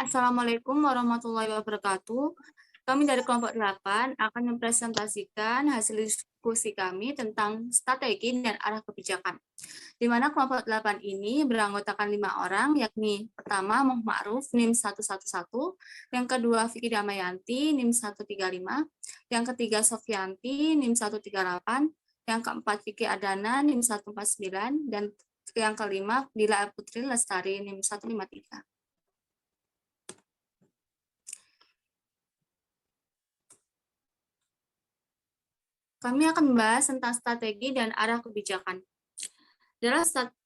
Assalamualaikum warahmatullahi wabarakatuh. Kami dari kelompok 8 akan mempresentasikan hasil diskusi kami tentang strategi dan arah kebijakan. Di mana kelompok 8 ini beranggotakan 5 orang, yakni pertama Muhammad Ma'ruf NIM 111, yang kedua Vicky Damayanti NIM 135, yang ketiga Sofyanti NIM 138, yang keempat Vicky Adana NIM 149, dan yang kelima Dila Putri Lestari NIM 153. Kami akan membahas tentang strategi dan arah kebijakan.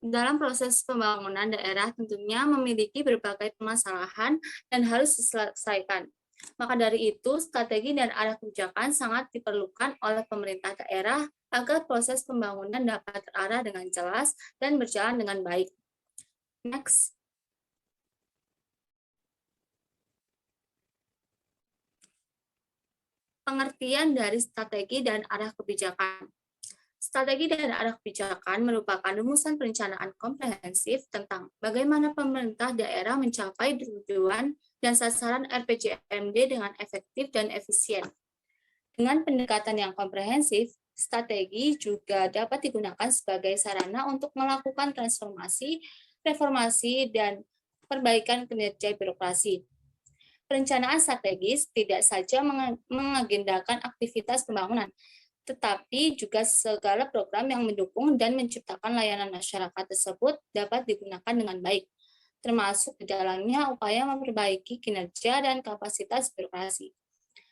Dalam proses pembangunan daerah tentunya memiliki berbagai permasalahan dan harus diselesaikan. Maka dari itu, strategi dan arah kebijakan sangat diperlukan oleh pemerintah daerah agar proses pembangunan dapat terarah dengan jelas dan berjalan dengan baik. Next. Pengertian dari strategi dan arah kebijakan. Strategi dan arah kebijakan merupakan rumusan perencanaan komprehensif tentang bagaimana pemerintah daerah mencapai tujuan dan sasaran RPJMD dengan efektif dan efisien. Dengan pendekatan yang komprehensif, strategi juga dapat digunakan sebagai sarana untuk melakukan transformasi, reformasi, dan perbaikan kinerja birokrasi. Perencanaan strategis tidak saja mengagendakan aktivitas pembangunan, tetapi juga segala program yang mendukung dan menciptakan layanan masyarakat tersebut dapat digunakan dengan baik, termasuk di dalamnya upaya memperbaiki kinerja dan kapasitas birokrasi,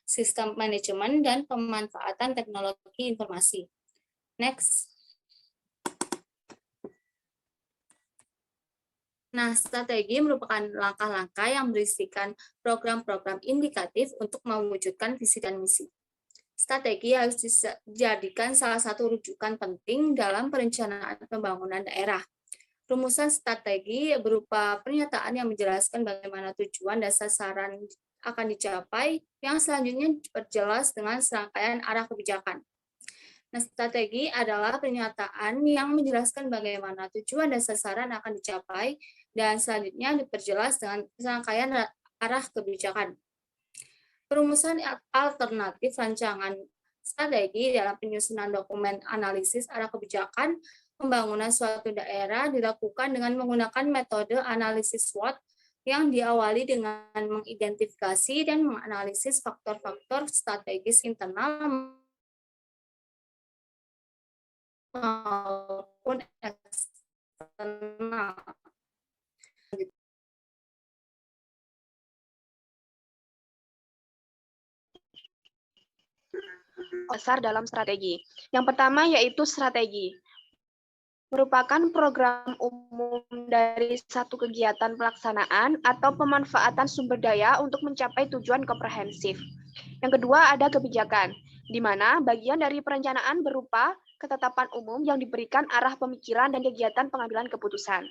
sistem manajemen, dan pemanfaatan teknologi informasi. Next. Nah, strategi merupakan langkah-langkah yang berisikan program-program indikatif untuk mewujudkan visi dan misi. Strategi harus dijadikan salah satu rujukan penting dalam perencanaan pembangunan daerah. Rumusan strategi berupa pernyataan yang menjelaskan bagaimana tujuan dan sasaran akan dicapai, yang selanjutnya diperjelas dengan serangkaian arah kebijakan. Nah, strategi adalah pernyataan yang menjelaskan bagaimana tujuan dan sasaran akan dicapai, dan selanjutnya diperjelas dengan serangkaian arah kebijakan. Perumusan alternatif rancangan strategi dalam penyusunan dokumen analisis arah kebijakan pembangunan suatu daerah dilakukan dengan menggunakan metode analisis SWOT yang diawali dengan mengidentifikasi dan menganalisis faktor-faktor strategis internal maupun eksternal. Dasar dalam strategi. Yang pertama yaitu strategi. Merupakan program umum dari satu kegiatan pelaksanaan atau pemanfaatan sumber daya untuk mencapai tujuan komprehensif. Yang kedua ada kebijakan, di mana bagian dari perencanaan berupa ketetapan umum yang diberikan arah pemikiran dan kegiatan pengambilan keputusan.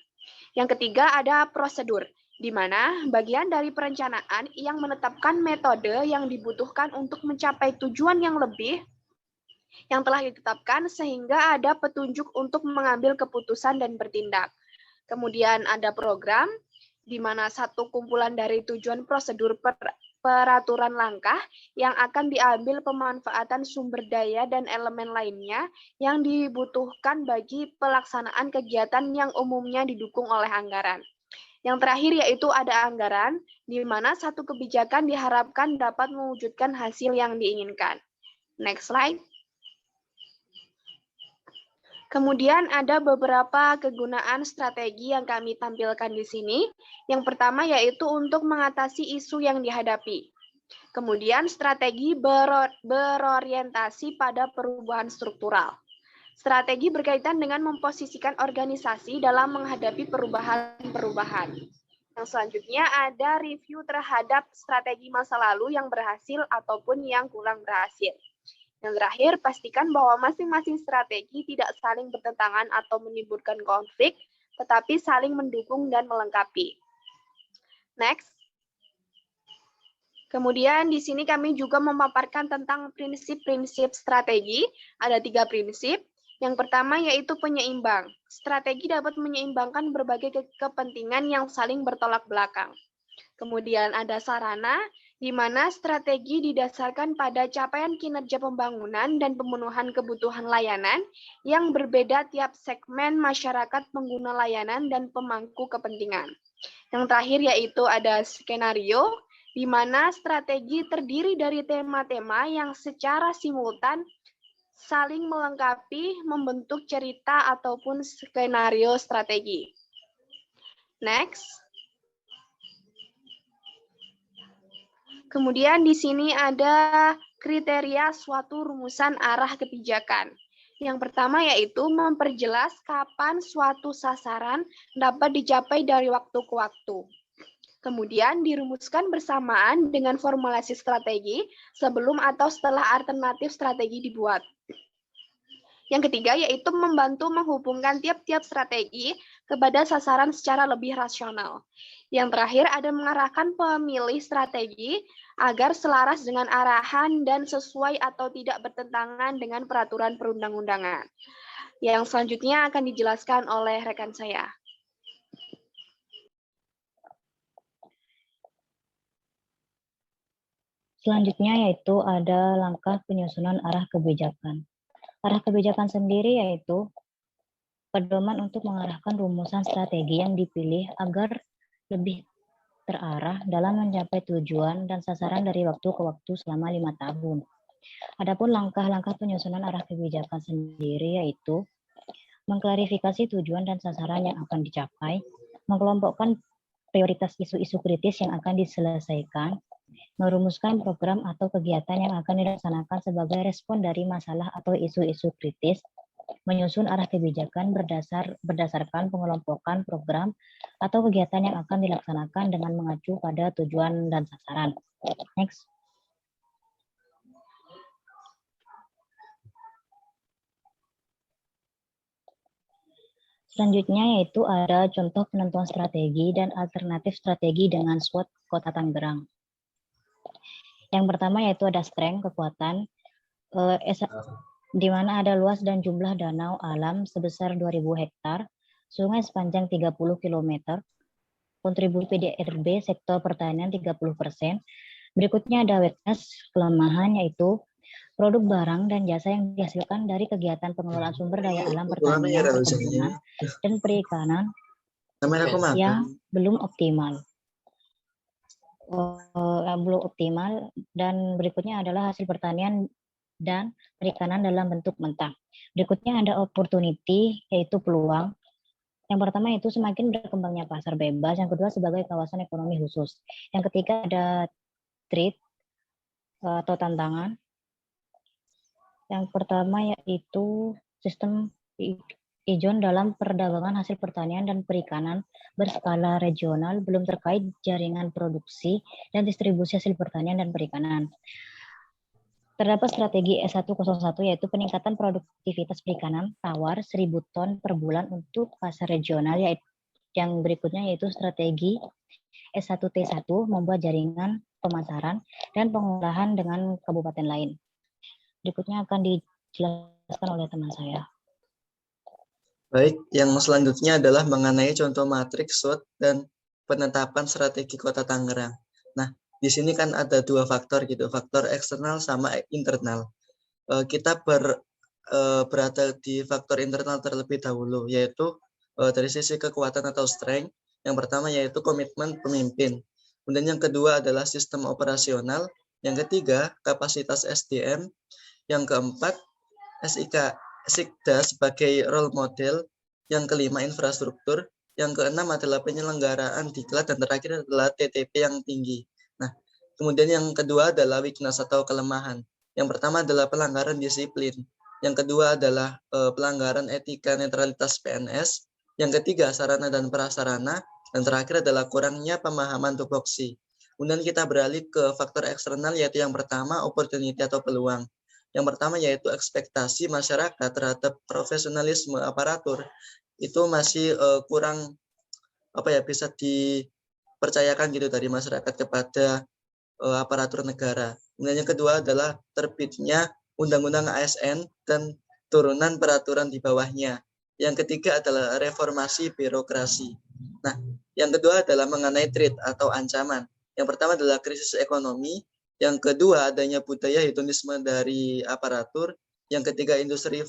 Yang ketiga ada prosedur, di mana bagian dari perencanaan yang menetapkan metode yang dibutuhkan untuk mencapai tujuan yang lebih yang telah ditetapkan sehingga ada petunjuk untuk mengambil keputusan dan bertindak. Kemudian ada program, di mana satu kumpulan dari tujuan prosedur peraturan langkah yang akan diambil pemanfaatan sumber daya dan elemen lainnya yang dibutuhkan bagi pelaksanaan kegiatan yang umumnya didukung oleh anggaran. Yang terakhir yaitu ada anggaran, di mana satu kebijakan diharapkan dapat mewujudkan hasil yang diinginkan. Next slide. Kemudian ada beberapa kegunaan strategi yang kami tampilkan di sini. Yang pertama yaitu untuk mengatasi isu yang dihadapi. Kemudian strategi berorientasi pada perubahan struktural. Strategi berkaitan dengan memposisikan organisasi dalam menghadapi perubahan-perubahan. Yang selanjutnya ada review terhadap strategi masa lalu yang berhasil ataupun yang kurang berhasil. Yang terakhir, pastikan bahwa masing-masing strategi tidak saling bertentangan atau menimbulkan konflik, tetapi saling mendukung dan melengkapi. Next. Kemudian di sini kami juga memaparkan tentang prinsip-prinsip strategi. Ada 3 prinsip. Yang pertama yaitu penyeimbang. Strategi dapat menyeimbangkan berbagai kepentingan yang saling bertolak belakang. Kemudian ada sarana, di mana strategi didasarkan pada capaian kinerja pembangunan dan pemenuhan kebutuhan layanan yang berbeda tiap segmen masyarakat pengguna layanan dan pemangku kepentingan. Yang terakhir yaitu ada skenario, di mana strategi terdiri dari tema-tema yang secara simultan saling melengkapi membentuk cerita ataupun skenario strategi. Next. Kemudian di sini ada kriteria suatu rumusan arah kebijakan. Yang pertama yaitu memperjelas kapan suatu sasaran dapat dicapai dari waktu ke waktu. Kemudian dirumuskan bersamaan dengan formulasi strategi sebelum atau setelah alternatif strategi dibuat. Yang ketiga yaitu membantu menghubungkan tiap-tiap strategi kepada sasaran secara lebih rasional. Yang terakhir ada mengarahkan pemilih strategi agar selaras dengan arahan dan sesuai atau tidak bertentangan dengan peraturan perundang-undangan. Yang selanjutnya akan dijelaskan oleh rekan saya. Selanjutnya yaitu ada langkah penyusunan arah kebijakan. Arah kebijakan sendiri yaitu pedoman untuk mengarahkan rumusan strategi yang dipilih agar lebih terarah dalam mencapai tujuan dan sasaran dari waktu ke waktu selama 5 tahun. Adapun langkah-langkah penyusunan arah kebijakan sendiri yaitu mengklarifikasi tujuan dan sasaran yang akan dicapai, mengelompokkan prioritas isu-isu kritis yang akan diselesaikan, merumuskan program atau kegiatan yang akan dilaksanakan sebagai respon dari masalah atau isu-isu kritis, menyusun arah kebijakan berdasarkan pengelompokan program atau kegiatan yang akan dilaksanakan dengan mengacu pada tujuan dan sasaran. Next. Selanjutnya yaitu ada contoh penentuan strategi dan alternatif strategi dengan SWOT Kota Tangerang. Yang pertama yaitu ada strength, kekuatan, di mana ada luas dan jumlah danau alam sebesar 2.000 hektar, sungai sepanjang 30 km, kontribusi PDRB sektor pertanian 30%. Berikutnya ada weakness, kelemahan yaitu produk barang dan jasa yang dihasilkan dari kegiatan pengelolaan sumber daya alam pertanian, perkebunan, dan perikanan yang belum optimal. Dan berikutnya adalah hasil pertanian dan perikanan dalam bentuk mentah. Berikutnya ada opportunity, yaitu peluang. Yang pertama itu semakin berkembangnya pasar bebas, yang kedua sebagai kawasan ekonomi khusus. Yang ketiga ada threat atau tantangan. Yang pertama yaitu sistem ijon dalam perdagangan hasil pertanian dan perikanan berskala regional belum terkait jaringan produksi dan distribusi hasil pertanian dan perikanan. Terdapat strategi S101 yaitu peningkatan produktivitas perikanan tawar 1.000 ton per bulan untuk pasar regional, yaitu yang berikutnya yaitu strategi S1T1 membuat jaringan pemasaran dan pengolahan dengan kabupaten lain. Berikutnya akan dijelaskan oleh teman saya. Baik, yang selanjutnya adalah mengenai contoh matriks SWOT dan penetapan strategi Kota Tangerang. Nah, di sini kan ada dua faktor gitu, faktor eksternal sama internal. Kita berada di faktor internal terlebih dahulu, yaitu dari sisi kekuatan atau strength. Yang pertama yaitu komitmen pemimpin. Kemudian yang kedua adalah sistem operasional. Yang ketiga, kapasitas SDM. Yang keempat, SIKDA sebagai role model, yang kelima infrastruktur, yang keenam adalah penyelenggaraan diklat, dan terakhir adalah TTP yang tinggi. Nah, kemudian yang kedua adalah weakness atau kelemahan. Yang pertama adalah pelanggaran disiplin, yang kedua adalah pelanggaran etika netralitas PNS, yang ketiga sarana dan prasarana, dan terakhir adalah kurangnya pemahaman tupoksi. Kemudian kita beralih ke faktor eksternal, yaitu yang pertama opportunity atau peluang. Yang pertama yaitu ekspektasi masyarakat terhadap profesionalisme aparatur itu masih kurang bisa dipercayakan gitu dari masyarakat kepada aparatur negara. Kemudian yang kedua adalah terbitnya Undang-Undang ASN dan turunan peraturan di bawahnya. Yang ketiga adalah reformasi birokrasi. Nah, yang kedua adalah mengenai threat atau ancaman. Yang pertama adalah krisis ekonomi. Yang kedua adanya budaya hedonisme dari aparatur. Yang ketiga industri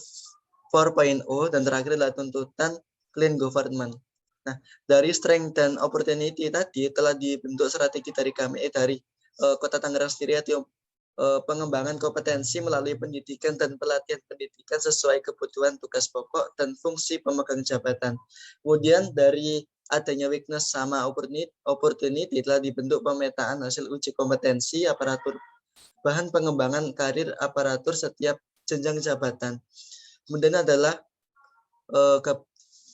4.0 dan terakhir adalah tuntutan clean government. Nah, dari strength dan opportunity tadi telah dibentuk strategi dari kami dari Kota Tangerang sendiri, yaitu pengembangan kompetensi melalui pendidikan dan pelatihan pendidikan sesuai kebutuhan tugas pokok dan fungsi pemegang jabatan. Kemudian dari adanya weakness sama opportunity telah dibentuk pemetaan hasil uji kompetensi aparatur, bahan pengembangan karir aparatur setiap jenjang jabatan. Kemudian adalah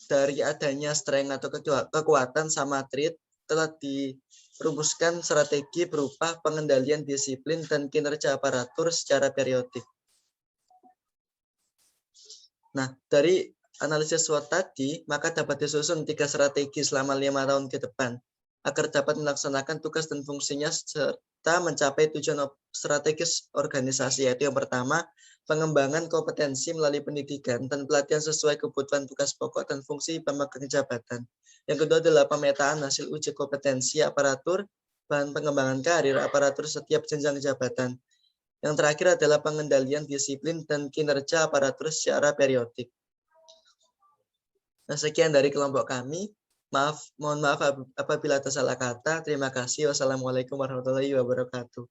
dari adanya strength atau kekuatan sama threat telah dirumuskan strategi berupa pengendalian disiplin dan kinerja aparatur secara periodik. Nah, dari analisis SWOT tadi, maka dapat disusun 3 strategi selama 5 tahun ke depan agar dapat melaksanakan tugas dan fungsinya serta mencapai tujuan strategis organisasi, yaitu yang pertama, pengembangan kompetensi melalui pendidikan dan pelatihan sesuai kebutuhan tugas pokok dan fungsi pemegang jabatan. Yang kedua adalah pemetaan hasil uji kompetensi aparatur, bahan pengembangan karir aparatur setiap jenjang jabatan. Yang terakhir adalah pengendalian disiplin dan kinerja aparatur secara periodik. Nah, sekian dari kelompok kami. Mohon maaf apabila ada salah kata. Terima kasih. Wassalamualaikum warahmatullahi wabarakatuh.